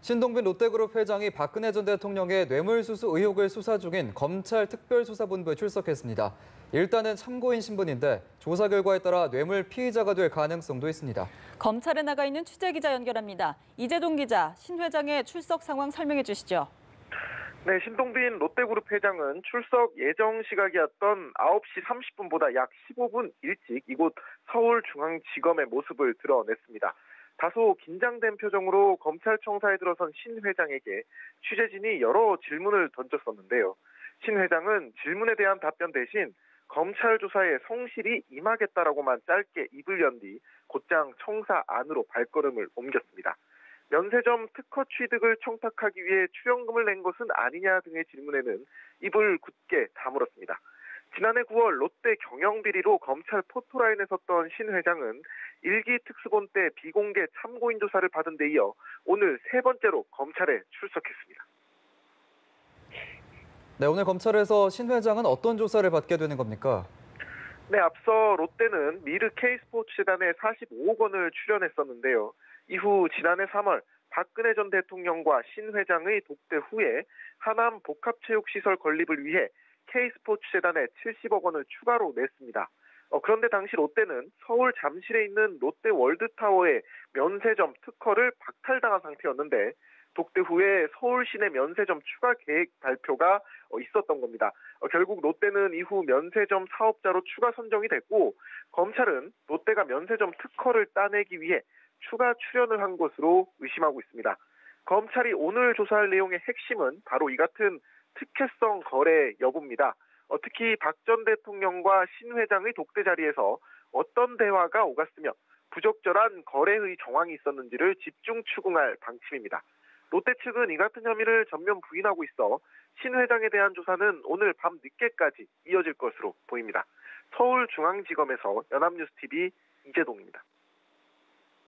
신동빈 롯데그룹 회장이 박근혜 전 대통령의 뇌물수수 의혹을 수사 중인 검찰 특별수사본부에 출석했습니다. 일단은 참고인 신분인데 조사 결과에 따라 뇌물 피의자가 될 가능성도 있습니다. 검찰에 나가 있는 취재기자 연결합니다. 이재동 기자, 신 회장의 출석 상황 설명해 주시죠. 네, 신동빈 롯데그룹 회장은 출석 예정 시각이었던 9시 30분보다 약 15분 일찍 이곳 서울중앙지검의 모습을 드러냈습니다. 다소 긴장된 표정으로 검찰청사에 들어선 신 회장에게 취재진이 여러 질문을 던졌었는데요. 신 회장은 질문에 대한 답변 대신 검찰 조사에 성실히 임하겠다라고만 짧게 입을 연 뒤 곧장 청사 안으로 발걸음을 옮겼습니다. 면세점 특허 취득을 청탁하기 위해 출연금을 낸 것은 아니냐 등의 질문에는 입을 굳게 다물었습니다. 지난해 9월 롯데 경영비리로 검찰 포토라인에 섰던 신 회장은 일기 특수본 때 비공개 참고인 조사를 받은 데 이어 오늘 세 번째로 검찰에 출석했습니다. 네, 오늘 검찰에서 신 회장은 어떤 조사를 받게 되는 겁니까? 네, 앞서 롯데는 미르 K스포츠재단에 45억 원을 출연했었는데요. 이후 지난해 3월 박근혜 전 대통령과 신 회장의 독대 후에 하남 복합체육시설 건립을 위해 K스포츠재단에 70억 원을 추가로 냈습니다. 그런데 당시 롯데는 서울 잠실에 있는 롯데 월드타워의 면세점 특허를 박탈당한 상태였는데 독대 후에 서울 시내 면세점 추가 계획 발표가 있었던 겁니다. 결국 롯데는 이후 면세점 사업자로 추가 선정이 됐고 검찰은 롯데가 면세점 특허를 따내기 위해 추가 출연을 한 것으로 의심하고 있습니다. 검찰이 오늘 조사할 내용의 핵심은 바로 이 같은 특혜성 거래 여부입니다. 특히 박 전 대통령과 신 회장의 독대 자리에서 어떤 대화가 오갔으며 부적절한 거래의 정황이 있었는지를 집중 추궁할 방침입니다. 롯데 측은 이 같은 혐의를 전면 부인하고 있어 신 회장에 대한 조사는 오늘 밤 늦게까지 이어질 것으로 보입니다. 서울중앙지검에서 연합뉴스TV 이재동입니다.